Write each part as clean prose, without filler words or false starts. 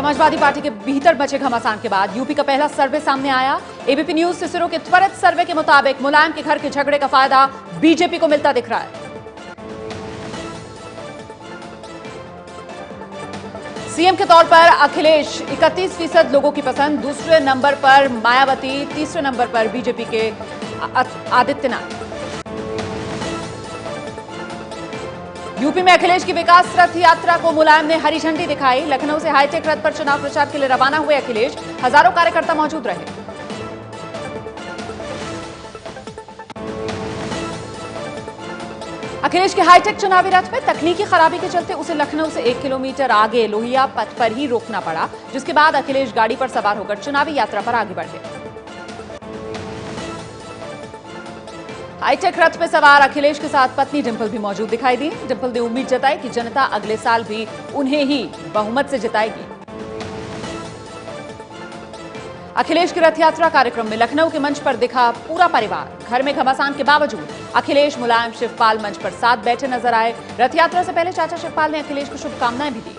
Samajwadi party के भीतर बचे घमासान के बाद यूपी का पहला सर्वे सामने आया। एबीपी न्यूज से सिरों के त्वरित सर्वे के मुताबिक मुलायम के घर के झगड़े का फायदा बीजेपी को मिलता दिख रहा है। सीएम के तौर पर अखिलेश 31% लोगों की पसंद, दूसरे नंबर पर मायावती, तीसरे नंबर पर बीजेपी के आदित्यनाथ। यूपी में अखिलेश की विकास रथ यात्रा को मुलायम ने हरी झंडी दिखाई। लखनऊ से हाईटेक रथ पर चुनाव प्रचार के लिए रवाना हुए अखिलेश, हजारों कार्यकर्ता मौजूद रहे। अखिलेश के हाईटेक चुनावी रथ में तकनीकी खराबी के चलते उसे लखनऊ से 1 किलोमीटर आगे लोहिया पथ पर ही रोकना पड़ा, जिसके बाद अखिलेश गाड़ी पर सवार होकर चुनावी यात्रा पर आगे बढ़े। हाईटेक रथ में सवार अखिलेश के साथ पत्नी डिंपल भी मौजूद दिखाई दी। डिंपल ने उम्मीद जताई कि जनता अगले साल भी उन्हें ही बहुमत से जिताएगी। अखिलेश की रथ यात्रा कार्यक्रम में लखनऊ के मंच पर दिखा पूरा परिवार। घर में घमासान के बावजूद अखिलेश, मुलायम, शिवपाल मंच पर साथ बैठे नजर आए। रथ यात्रा से पहले चाचा शिवपाल ने अखिलेश को शुभकामनाएं भी दी।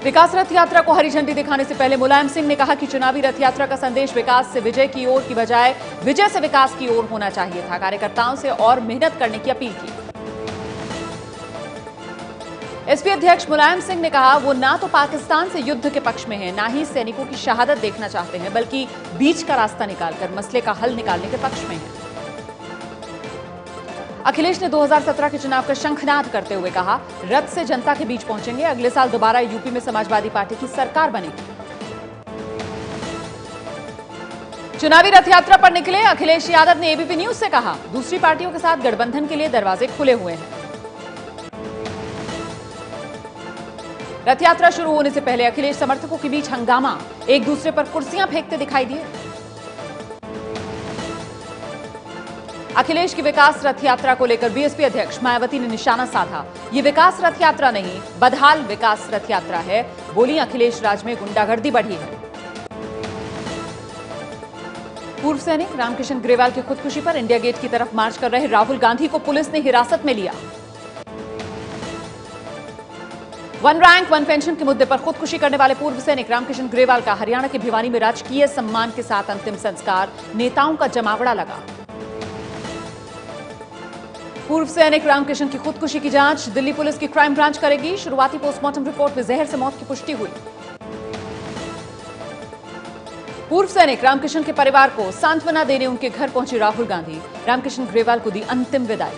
विकास रथ यात्रा को हरी झंडी दिखाने से पहले मुलायम सिंह ने कहा कि चुनावी रथ यात्रा का संदेश विकास से विजय की ओर की बजाय विजय से विकास की ओर होना चाहिए था। कार्यकर्ताओं से और मेहनत करने की अपील की। एसपी अध्यक्ष मुलायम सिंह ने कहा वो ना तो पाकिस्तान से युद्ध के पक्ष में है, ना ही सैनिकों की शहादत देखना चाहते हैं, बल्कि बीच का रास्ता निकालकर मसले का हल निकालने के पक्ष में है। अखिलेश ने 2017 के चुनाव का शंखनाद करते हुए कहा, रथ से जनता के बीच पहुंचेंगे, अगले साल दोबारा यूपी में समाजवादी पार्टी की सरकार बनेगी। चुनावी रथ यात्रा पर निकले अखिलेश यादव ने एबीपी न्यूज से कहा, दूसरी पार्टियों के साथ गठबंधन के लिए दरवाजे खुले हुए हैं। रथ यात्रा शुरू होने से पहले अखिलेश समर्थकों के बीच हंगामा, एक दूसरे पर कुर्सियां फेंकते दिखाई दिए। अखिलेश की विकास रथ यात्रा को लेकर बीएसपी अध्यक्ष मायावती ने निशाना साधा। ये विकास रथ यात्रा नहीं, बदहाल विकास रथ यात्रा है, बोली। अखिलेश राज में गुंडागर्दी बढ़ी है। पूर्व सैनिक रामकिशन ग्रेवाल की खुदकुशी पर इंडिया गेट की तरफ मार्च कर रहे राहुल गांधी को पुलिस ने हिरासत में लिया। वन रैंक वन पेंशन के मुद्दे पर खुदकुशी करने वाले पूर्व सैनिक रामकिशन ग्रेवाल का हरियाणा के भिवानी में राजकीय सम्मान के साथ अंतिम संस्कार, नेताओं का जमावड़ा लगा। पूर्व सैनिक रामकिशन की खुदकुशी की जांच दिल्ली पुलिस की क्राइम ब्रांच करेगी। शुरुआती पोस्टमार्टम रिपोर्ट में जहर से मौत की पुष्टि हुई। पूर्व सैनिक रामकिशन के परिवार को सांत्वना देने उनके घर पहुंचे राहुल गांधी। रामकिशन ग्रेवाल को दी अंतिम विदाई।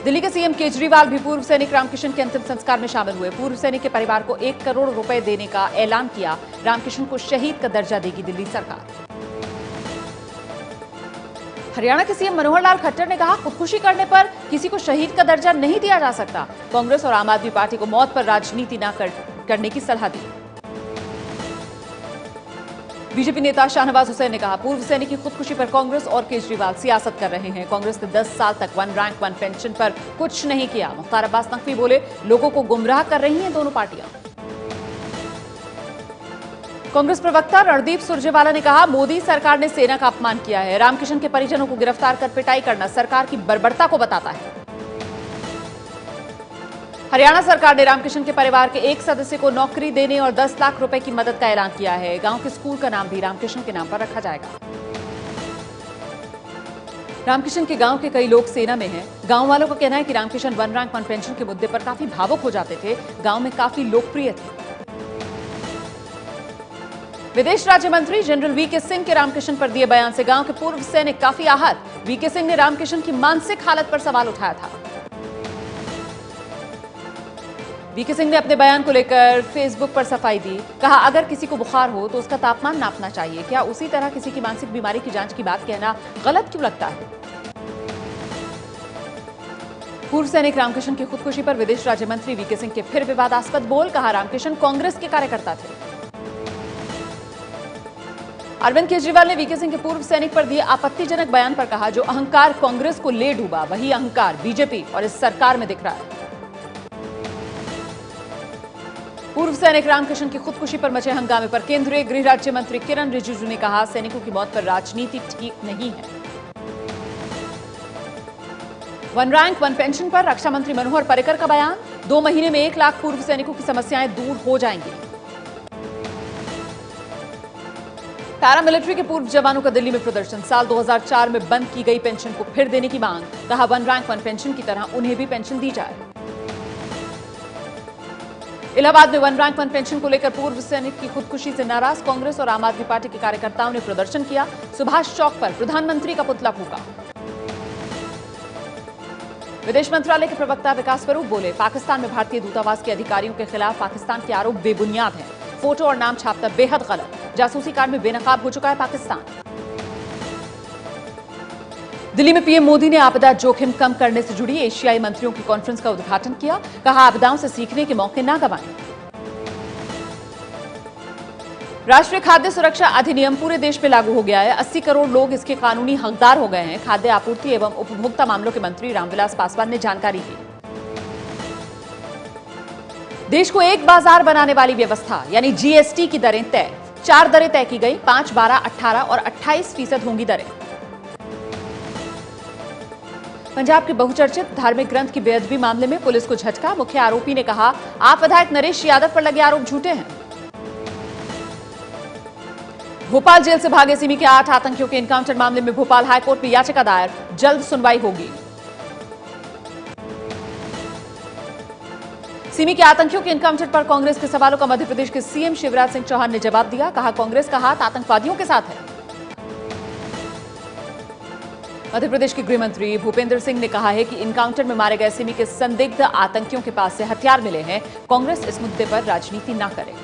दिल्ली के सीएम केजरीवाल भी पूर्व सैनिक रामकिशन के अंतिम संस्कार में शामिल हुए। पूर्व सैनिक के परिवार को 1 करोड़ रुपए देने का ऐलान किया। रामकिशन को शहीद का दर्जा देगी दिल्ली सरकार। हरियाणा के सीएम मनोहर लाल खट्टर ने कहा, खुदकुशी करने पर किसी को शहीद का दर्जा नहीं दिया जा सकता। कांग्रेस और आम आदमी पार्टी को मौत पर राजनीति न करने की सलाह दी। बीजेपी नेता शाहनवाज हुसैन ने कहा, पूर्व सैनिक की खुदकुशी पर कांग्रेस और केजरीवाल सियासत कर रहे हैं। कांग्रेस ने 10 साल तक वन रैंक वन पेंशन पर कुछ नहीं किया। मुख्तार अब्बास नकवी बोले, लोगों को गुमराह कर रही हैं दोनों पार्टियां। कांग्रेस प्रवक्ता रणदीप सुरजेवाला ने कहा, मोदी सरकार ने सेना का अपमान किया है। रामकिशन के परिजनों को गिरफ्तार कर पिटाई करना सरकार की बर्बरता को बताता है। हरियाणा सरकार ने रामकिशन के परिवार के एक सदस्य को नौकरी देने और 10 लाख रुपए की मदद का ऐलान किया है। गांव के स्कूल का नाम भी रामकिशन के नाम पर रखा जाएगा। रामकिशन के गांव के कई लोग सेना में हैं। गांव वालों का कहना है कि Ramkishan one rank one pension के मुद्दे पर काफी भावुक हो जाते थे। गांव में काफी लोकप्रिय थे। विदेश राज्य मंत्री जनरल वीके सिंह के रामकिशन पर दिए बयान से गांव के पूर्व सैनिक काफी आहत। वीके सिंह ने रामकिशन की मानसिक हालत पर सवाल उठाया था। वीके सिंह ने अपने बयान को लेकर फेसबुक पर सफाई दी। कहा, अगर किसी को बुखार हो तो उसका तापमान नापना चाहिए। क्या उसी तरह किसी की मानसिक बीमारी की जांच की बात कहना गलत क्यों लगता है? पूर्व सैनिक रामकिशन की खुदकुशी पर विदेश राज्य मंत्री वीके सिंह के फिर विवादास्पद बोल। कहा, रामकिशन कांग्रेस के कार्यकर्ता थे। अरविंद केजरीवाल ने वीके सिंह के पूर्व सैनिक पर दिए आपत्तिजनक बयान पर कहा, जो अहंकार कांग्रेस को ले डूबा, वही अहंकार बीजेपी और इस सरकार में दिख रहा है। पूर्व सैनिक रामकिशन की खुदकुशी पर मचे हंगामे पर केंद्रीय गृह राज्य मंत्री किरण रिजिजू ने कहा, सैनिकों की मौत पर राजनीति ठीक नहीं है। वन रैंक वन पेंशन पर रक्षा मंत्री मनोहर पर्रिकर का बयान, 2 महीने में 1 लाख पूर्व सैनिकों की समस्याएं दूर हो जाएंगी। पैरामिलिट्री के पूर्व जवानों का दिल्ली में प्रदर्शन, साल 2004 में बंद की गई पेंशन को फिर देने की मांग, कहा वन रैंक वन पेंशन की तरह उन्हें भी पेंशन दी जाए। इलाहाबाद में वन रैंक वन पेंशन को लेकर पूर्व सैनिक की खुदकुशी से नाराज कांग्रेस और आम आदमी पार्टी के कार्यकर्ताओं ने प्रदर्शन किया। सुभाष चौक पर प्रधानमंत्री का पुतला फूका। विदेश मंत्रालय के प्रवक्ता विकास स्वरूप बोले, पाकिस्तान में भारतीय दूतावास के अधिकारियों के खिलाफ पाकिस्तान के आरोप बेबुनियाद हैं। फोटो और नाम छापना बेहद गलत, जासूसी कांड में बेनकाब हो चुका है पाकिस्तान। दिल्ली में पीएम मोदी ने आपदा जोखिम कम करने से जुड़ी एशियाई मंत्रियों की कॉन्फ्रेंस का उद्घाटन किया, कहा आपदाओं से सीखने के मौके ना गंवाएं। राष्ट्रीय खाद्य सुरक्षा अधिनियम पूरे देश में लागू हो गया है। 80 करोड़ लोग इसके कानूनी हकदार हो गए हैं। खाद्य आपूर्ति एवं उपभोक्ता मामलों के मंत्री रामविलास पासवान ने जानकारी दी। देश को एक बाजार बनाने वाली व्यवस्था यानी जीएसटी की दरें तय, 4 दरें तय की गई, 5, 12, 18 और 28% होंगी दरें। पंजाब के बहुचर्चित धार्मिक ग्रंथ की बेअदबी मामले में पुलिस को झटका, मुख्य आरोपी ने कहा, आप विधायक नरेश यादव पर लगे आरोप झूठे हैं। भोपाल जेल से भागे सिमी के 8 आतंकियों के एनकाउंटर मामले में भोपाल हाईकोर्ट में याचिका दायर, जल्द सुनवाई होगी। सिमी के आतंकियों के एनकाउंटर पर कांग्रेस के सवालों का मध्य प्रदेश के सीएम शिवराज सिंह चौहान ने जवाब दिया, कहा कांग्रेस का हाथ आतंकवादियों के साथ है। मध्य प्रदेश के गृह मंत्री भूपेंद्र सिंह ने कहा है कि इनकाउंटर में मारे गए सिमी के संदिग्ध आतंकियों के पास से हथियार मिले हैं, कांग्रेस इस मुद्दे पर राजनीति न करे।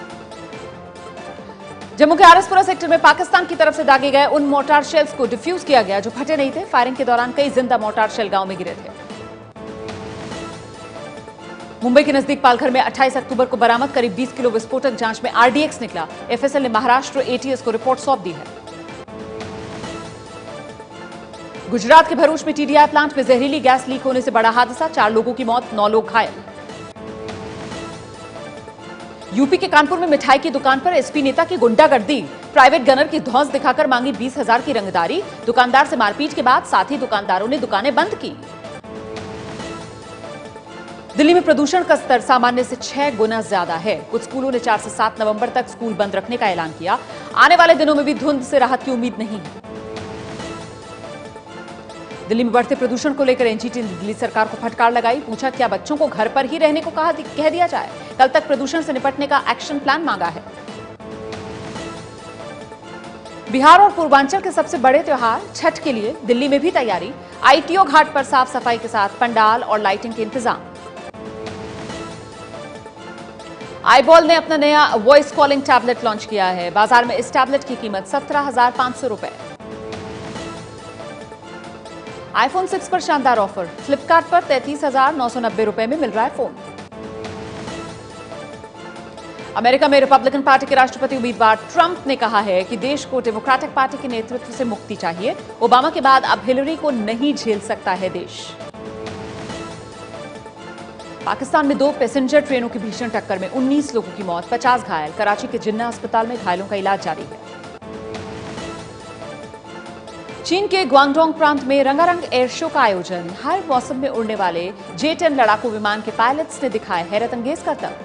जम्मू के आरएसपुरा सेक्टर में पाकिस्तान की तरफ से दागे गए उन मोर्टार शेल्स को डिफ्यूज किया गया जो फटे नहीं थे। फायरिंग के दौरान कई जिंदा मोर्टार शेल गांव में गिरे थे। मुंबई के नजदीक पालघर में 28 अक्टूबर को बरामद करीब 20 किलो विस्फोटक जांच में आरडीएक्स निकला। एफएसएल ने महाराष्ट्र एटीएस को रिपोर्ट सौंप दी है। गुजरात के भरूच में टीडीआई प्लांट में जहरीली गैस लीक होने से बड़ा हादसा, 4 लोगों की मौत, 9 लोग घायल। यूपी के कानपुर में मिठाई की दुकान पर एसपी नेता की गुंडागर्दी, प्राइवेट गनर की धौंस दिखाकर मांगी 20,000 की रंगदारी। दुकानदार से मारपीट के बाद साथी दुकानदारों ने दुकानें बंद की। दिल्ली में प्रदूषण का स्तर सामान्य से 6 गुना ज्यादा है। कुछ स्कूलों ने 4 से 7 नवंबर तक स्कूल बंद रखने का ऐलान किया। आने वाले दिनों में भी धुंध से राहत की उम्मीद नहीं है। दिल्ली में बढ़ते प्रदूषण को लेकर एनजीटी ने दिल्ली सरकार को फटकार लगाई, पूछा क्या बच्चों को घर पर ही रहने को कह दिया जाए। कल तक प्रदूषण से निपटने का एक्शन प्लान मांगा है। बिहार और पूर्वांचल के सबसे बड़े त्योहार छठ के लिए दिल्ली में भी तैयारी। आईटीओ घाट पर साफ सफाई के साथ पंडाल और लाइटिंग के इंतजाम। आईबॉल ने अपना नया वॉइस कॉलिंग टैबलेट लॉन्च किया है। बाजार में इस टैबलेट की कीमत 17,500 रुपए। आईफोन 6 पर शानदार ऑफर, फ्लिपकार्ट पर 33,990 रुपए में मिल रहा है फोन। अमेरिका में रिपब्लिकन पार्टी के राष्ट्रपति उम्मीदवार ट्रंप ने कहा है कि देश को डेमोक्रेटिक पार्टी के नेतृत्व से मुक्ति चाहिए। ओबामा के बाद अब हिलरी को नहीं झेल सकता है देश। पाकिस्तान में 2 पैसेंजर ट्रेनों की भीषण टक्कर में 19 लोगों की मौत, 50 घायल। कराची के जिन्ना अस्पताल में घायलों का इलाज जारी है। चीन के ग्वांगडोंग प्रांत में रंगारंग एयर शो का आयोजन। हर मौसम में उड़ने वाले J-10 लड़ाकू विमान के पायलट्स ने दिखाए हैरतअंगेज करतब।